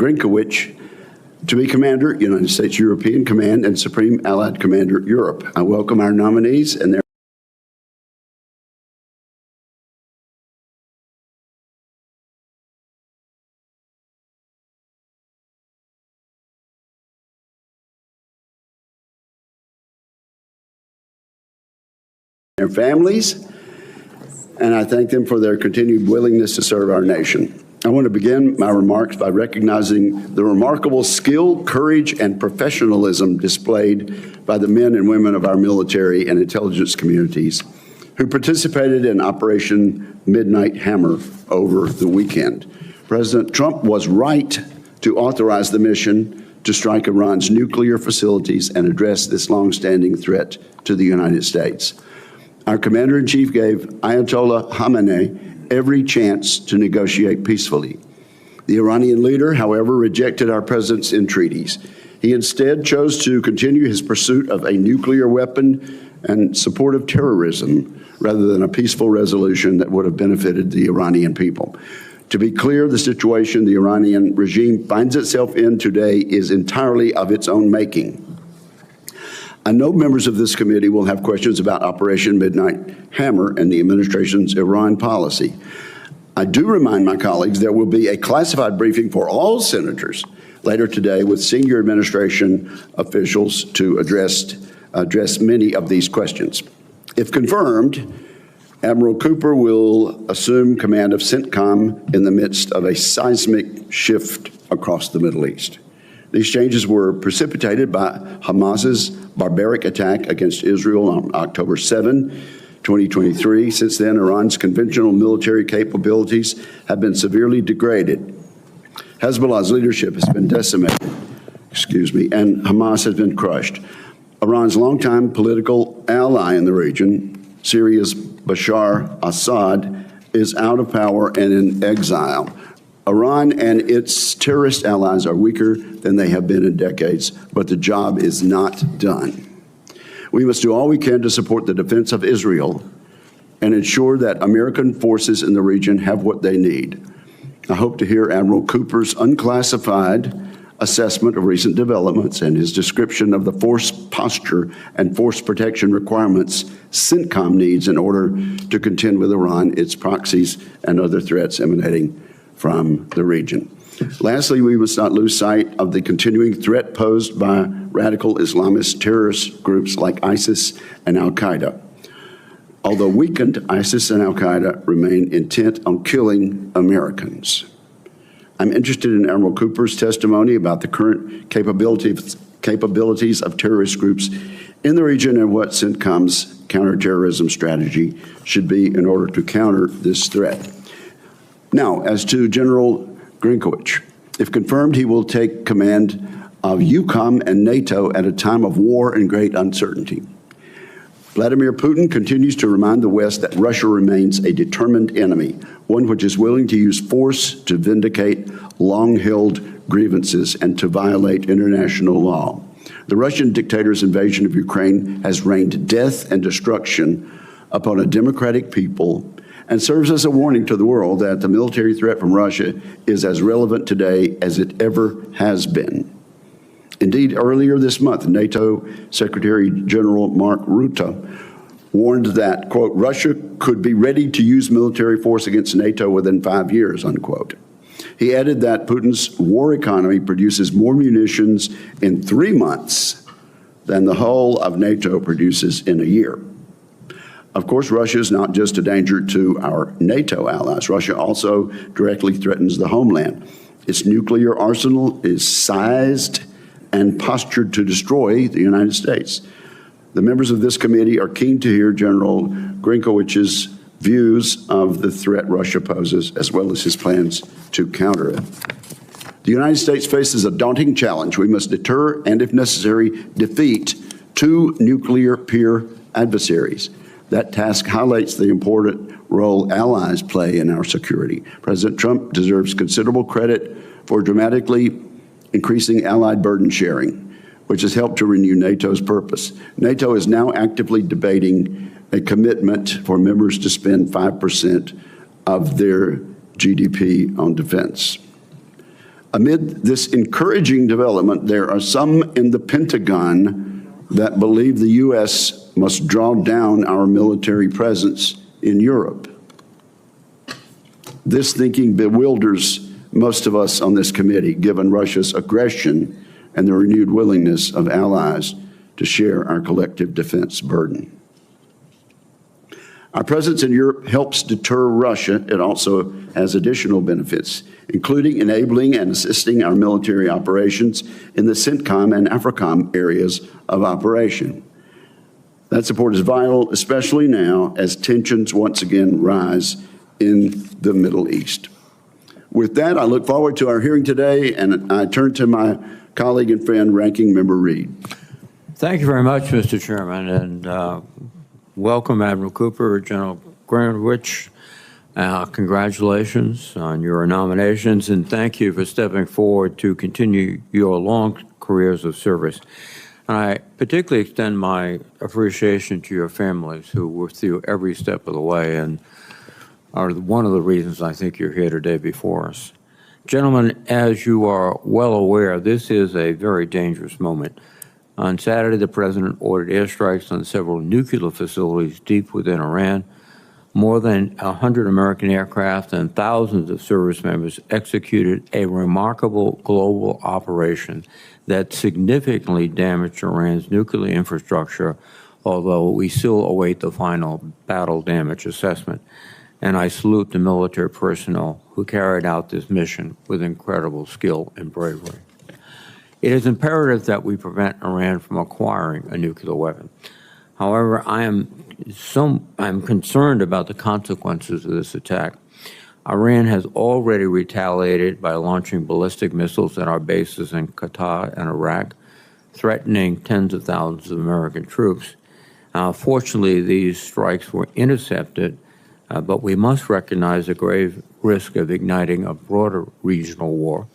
Grinkowicz to be Commander, United States European Command, and Supreme Allied Commander, Europe. I welcome our nominees and their families, and I thank them for their continued willingness to serve our nation. I want to begin my remarks by recognizing the remarkable skill, courage, and professionalism displayed by the men and women of our military and intelligence communities who participated in Operation Midnight Hammer over the weekend. President Trump was right to authorize the mission to strike Iran's nuclear facilities and address this long-standing threat to the United States. Our Commander-in-Chief gave Ayatollah Khamenei every chance to negotiate peacefully. The Iranian leader, however, rejected our presence in treaties. He instead chose to continue his pursuit of a nuclear weapon and support of terrorism rather than a peaceful resolution that would have benefited the Iranian people. To be clear, the situation the Iranian regime finds itself in today is entirely of its own making. I know members of this committee will have questions about Operation Midnight Hammer and the administration's Iran policy. I do remind my colleagues there will be a classified briefing for all senators later today with senior administration officials to address many of these questions. If confirmed, Admiral Cooper will assume command of CENTCOM in the midst of a seismic shift across the Middle East. These changes were precipitated by Hamas's barbaric attack against Israel on October 7, 2023. Since then, Iran's conventional military capabilities have been severely degraded. Hezbollah's leadership has been decimated, and Hamas has been crushed. Iran's longtime political ally in the region, Syria's Bashar Assad, is out of power and in exile. Iran and its terrorist allies are weaker than they have been in decades, but the job is not done. We must do all we can to support the defense of Israel and ensure that American forces in the region have what they need. I hope to hear Admiral Cooper's unclassified assessment of recent developments and his description of the force posture and force protection requirements CENTCOM needs in order to contend with Iran, its proxies, and other threats emanating from the region. Lastly, we must not lose sight of the continuing threat posed by radical Islamist terrorist groups like ISIS and Al-Qaeda. Although weakened, ISIS and Al-Qaeda remain intent on killing Americans. I'm interested in Admiral Cooper's testimony about the current capabilities of terrorist groups in the region and what CENTCOM's counterterrorism strategy should be in order to counter this threat. Now, as to General Grinkowicz, if confirmed, he will take command of EUCOM and NATO at a time of war and great uncertainty. Vladimir Putin continues to remind the West that Russia remains a determined enemy, one which is willing to use force to vindicate long-held grievances and to violate international law. The Russian dictator's invasion of Ukraine has rained death and destruction upon a democratic people and serves as a warning to the world that the military threat from Russia is as relevant today as it ever has been. Indeed, earlier this month, NATO Secretary General Mark Rutte warned that, quote, Russia could be ready to use military force against NATO within 5 years, unquote. He added that Putin's war economy produces more munitions in 3 months than the whole of NATO produces in a year. Of course, Russia is not just a danger to our NATO allies. Russia also directly threatens the homeland. Its nuclear arsenal is sized and postured to destroy the United States. The members of this committee are keen to hear General Grinkowicz's views of the threat Russia poses, as well as his plans to counter it. The United States faces a daunting challenge. We must deter and, if necessary, defeat 2 nuclear peer adversaries. That task highlights the important role allies play in our security. President Trump deserves considerable credit for dramatically increasing allied burden sharing, which has helped to renew NATO's purpose. NATO is now actively debating a commitment for members to spend 5% of their GDP on defense. Amid this encouraging development, there are some in the Pentagon that believe the U.S. must draw down our military presence in Europe. This thinking bewilders most of us on this committee, given Russia's aggression and the renewed willingness of allies to share our collective defense burden. Our presence in Europe helps deter Russia. It also has additional benefits, including enabling and assisting our military operations in the CENTCOM and AFRICOM areas of operation. That support is vital, especially now as tensions once again rise in the Middle East. With that, I look forward to our hearing today, and I turn to my colleague and friend, Ranking Member Reed. Thank you very much, Mr. Chairman, and welcome, Admiral Cooper, General Greenwich. Congratulations on your nominations, and thank you for stepping forward to continue your long careers of service. And I particularly extend my appreciation to your families who were with you every step of the way and are one of the reasons I think you're here today before us. Gentlemen, as you are well aware, this is a very dangerous moment. On Saturday, the President ordered airstrikes on several nuclear facilities deep within Iran. More than 100 American aircraft and thousands of service members executed a remarkable global operation that significantly damaged Iran's nuclear infrastructure, although we still await the final battle damage assessment. And I salute the military personnel who carried out this mission with incredible skill and bravery. It is imperative that we prevent Iran from acquiring a nuclear weapon. However, I am concerned about the consequences of this attack. Iran has already retaliated by launching ballistic missiles at our bases in Qatar and Iraq, threatening tens of thousands of American troops. Fortunately, these strikes were intercepted, but we must recognize the grave risk of igniting a broader regional war.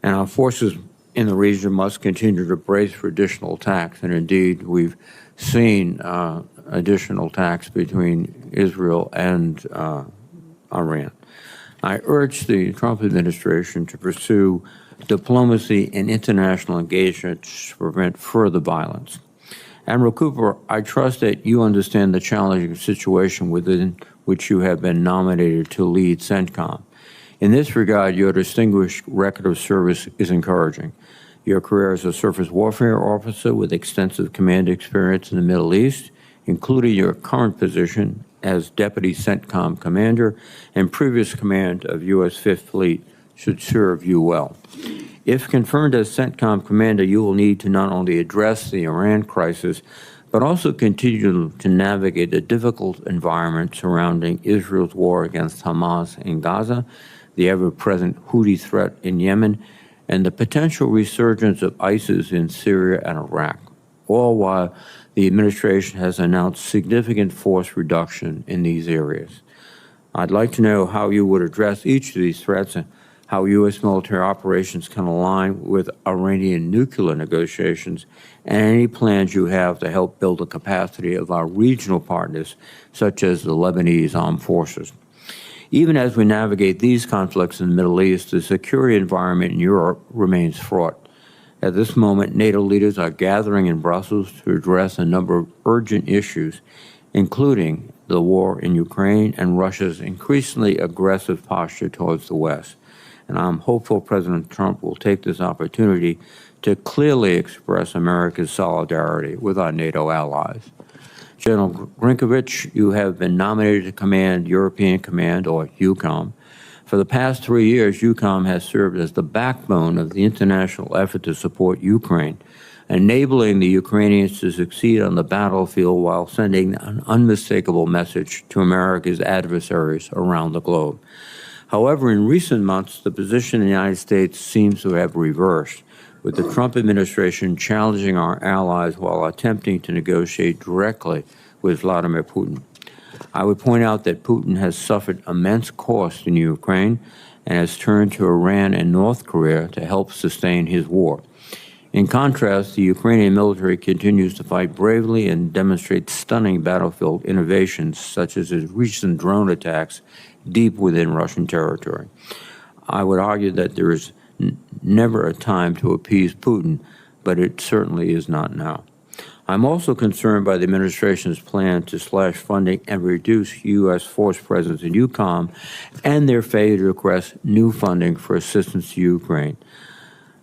And our forces in the region must continue to brace for additional attacks. And indeed, we've seen additional attacks between Israel and Iran. I urge the Trump administration to pursue diplomacy and international engagement to prevent further violence. Admiral Cooper, I trust that you understand the challenging situation within which you have been nominated to lead CENTCOM. In this regard, your distinguished record of service is encouraging. Your career as a surface warfare officer with extensive command experience in the Middle East, including your current position as Deputy CENTCOM Commander and previous command of U.S. Fifth Fleet, should serve you well. If confirmed as CENTCOM Commander, you will need to not only address the Iran crisis, but also continue to navigate the difficult environment surrounding Israel's war against Hamas in Gaza, the ever-present Houthi threat in Yemen, and the potential resurgence of ISIS in Syria and Iraq, all while the administration has announced significant force reduction in these areas. I'd like to know how you would address each of these threats and how U.S. military operations can align with Iranian nuclear negotiations, and any plans you have to help build the capacity of our regional partners, such as the Lebanese armed forces. Even as we navigate these conflicts in the Middle East, the security environment in Europe remains fraught. At this moment, NATO leaders are gathering in Brussels to address a number of urgent issues, including the war in Ukraine and Russia's increasingly aggressive posture towards the West. And I'm hopeful President Trump will take this opportunity to clearly express America's solidarity with our NATO allies. General Greenwich, you have been nominated to command European Command, or EUCOM. For the past 3 years, EUCOM has served as the backbone of the international effort to support Ukraine, enabling the Ukrainians to succeed on the battlefield while sending an unmistakable message to America's adversaries around the globe. However, in recent months, the position in the United States seems to have reversed, with the Trump administration challenging our allies while attempting to negotiate directly with Vladimir Putin. I would point out that Putin has suffered immense cost in Ukraine and has turned to Iran and North Korea to help sustain his war. In contrast, the Ukrainian military continues to fight bravely and demonstrate stunning battlefield innovations, such as its recent drone attacks deep within Russian territory. I would argue that there is never a time to appease Putin, but it certainly is not now. I'm also concerned by the administration's plan to slash funding and reduce U.S. force presence in EUCOM and their failure to request new funding for assistance to Ukraine.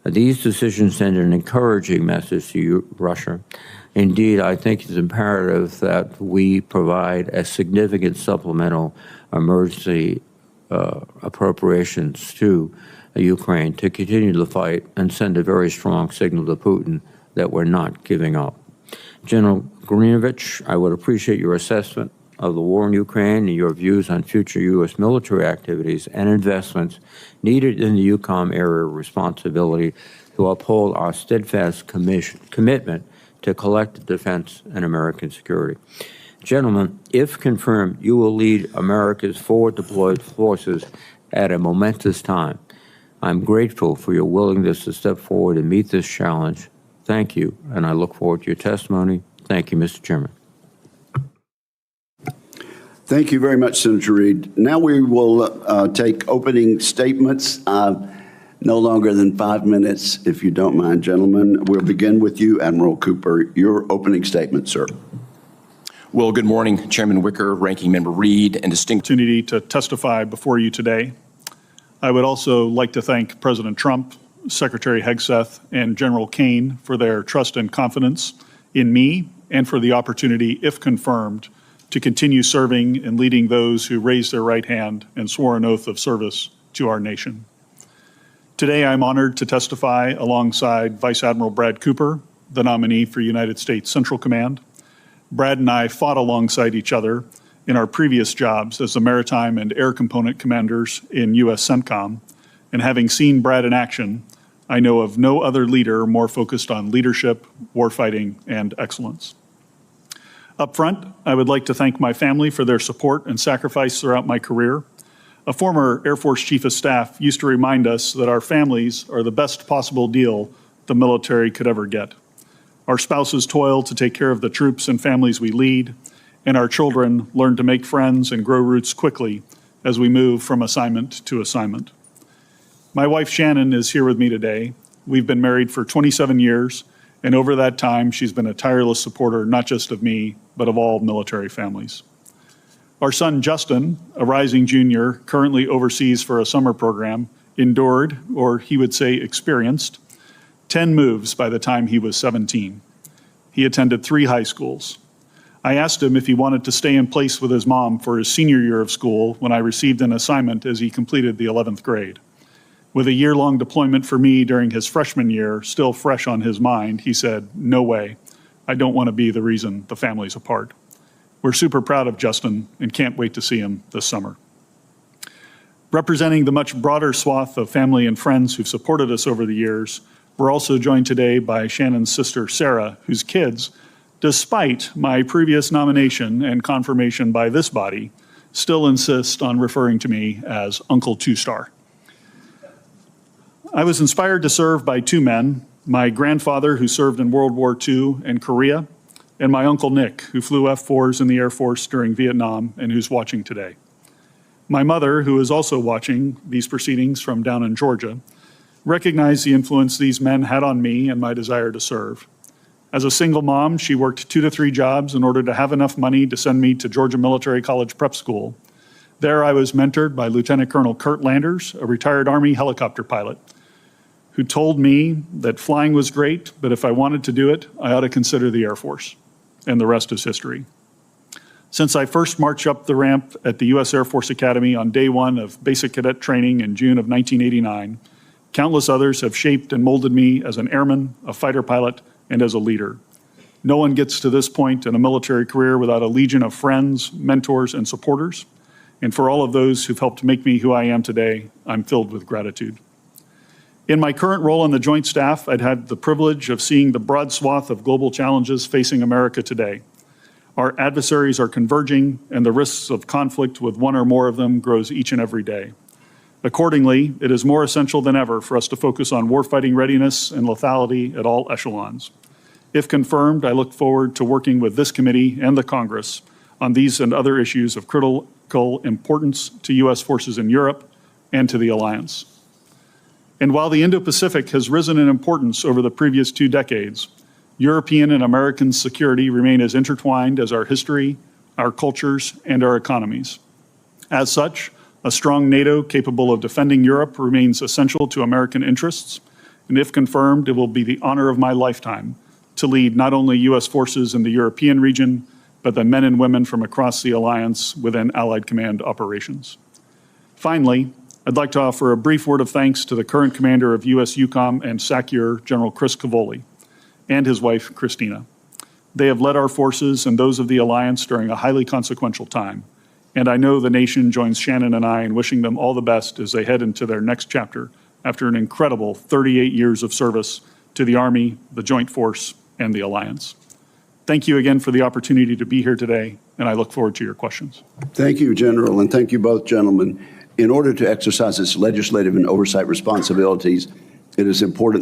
These decisions send an encouraging message to Russia. Indeed, I think it's imperative that we provide a significant supplemental emergency appropriations to Ukraine to continue the fight and send a very strong signal to Putin that we're not giving up. General Grinovich, I would appreciate your assessment of the war in Ukraine and your views on future U.S. military activities and investments needed in the EUCOM area of responsibility to uphold our steadfast commitment to collective defense and American security. Gentlemen, if confirmed, you will lead America's forward deployed forces at a momentous time. I'm grateful for your willingness to step forward and meet this challenge. Thank you, and I look forward to your testimony. Thank you, Mr. Chairman. Thank you very much, Senator Reid. Now we will take opening statements, no longer than 5 minutes, if you don't mind, gentlemen. We'll begin with you, Admiral Cooper. Your opening statement, sir. Well, good morning, Chairman Wicker, Ranking Member Reid, and distinguished opportunity to testify before you today. I would also like to thank President Trump, Secretary Hegseth, and General Kane for their trust and confidence in me and for the opportunity, if confirmed, to continue serving and leading those who raised their right hand and swore an oath of service to our nation. Today, I'm honored to testify alongside Vice Admiral Brad Cooper, the nominee for United States Central Command. Brad and I fought alongside each other in our previous jobs as the Maritime and Air Component Commanders in U.S. CENTCOM, and having seen Brad in action, I know of no other leader more focused on leadership, warfighting, and excellence. Up front, I would like to thank my family for their support and sacrifice throughout my career. A former Air Force Chief of Staff used to remind us that our families are the best possible deal the military could ever get. Our spouses toil to take care of the troops and families we lead, and our children learn to make friends and grow roots quickly as we move from assignment to assignment. My wife Shannon is here with me today. We've been married for 27 years, and over that time, she's been a tireless supporter not just of me, but of all military families. Our son Justin, a rising junior, currently overseas for a summer program, endured, or he would say experienced, 10 moves by the time he was 17. He attended 3 high schools. I asked him if he wanted to stay in place with his mom for his senior year of school when I received an assignment as he completed the 11th grade. With a year-long deployment for me during his freshman year still fresh on his mind, he said, "No way. I don't want to be the reason the family's apart." We're super proud of Justin and can't wait to see him this summer. Representing the much broader swath of family and friends who've supported us over the years, we're also joined today by Shannon's sister, Sarah, whose kids, despite my previous nomination and confirmation by this body, still insist on referring to me as Uncle Two-Star. I was inspired to serve by 2 men, my grandfather who served in World War II and Korea, and my Uncle Nick, who flew F-4s in the Air Force during Vietnam and who's watching today. My mother, who is also watching these proceedings from down in Georgia, recognized the influence these men had on me and my desire to serve. As a single mom, she worked 2 to 3 jobs in order to have enough money to send me to Georgia Military College Prep School. There I was mentored by Lieutenant Colonel Kurt Landers, a retired Army helicopter pilot, who told me that flying was great, but if I wanted to do it, I ought to consider the Air Force. And the rest is history. Since I first marched up the ramp at the U.S. Air Force Academy on day 1 of basic cadet training in June of 1989, countless others have shaped and molded me as an airman, a fighter pilot, and as a leader. No one gets to this point in a military career without a legion of friends, mentors, and supporters. And for all of those who've helped make me who I am today, I'm filled with gratitude. In my current role on the Joint Staff, I'd had the privilege of seeing the broad swath of global challenges facing America today. Our adversaries are converging, and the risks of conflict with one or more of them grows each and every day. Accordingly, it is more essential than ever for us to focus on warfighting readiness and lethality at all echelons. If confirmed, I look forward to working with this committee and the Congress on these and other issues of critical importance to U.S. forces in Europe and to the alliance. And while the Indo-Pacific has risen in importance over the previous 2 decades, European and American security remain as intertwined as our history, our cultures, and our economies. As such, a strong NATO capable of defending Europe remains essential to American interests, and if confirmed, it will be the honor of my lifetime to lead not only U.S. forces in the European region, but the men and women from across the alliance within Allied Command operations. Finally, I'd like to offer a brief word of thanks to the current commander of U.S. EUCOM and SACEUR, General Chris Cavoli, and his wife, Christina. They have led our forces and those of the alliance during a highly consequential time, and I know the nation joins Shannon and I in wishing them all the best as they head into their next chapter after an incredible 38 years of service to the Army, the Joint Force, and the Alliance. Thank you again for the opportunity to be here today, and I look forward to your questions. Thank you, General, and thank you both, gentlemen. In order to exercise its legislative and oversight responsibilities, it is important that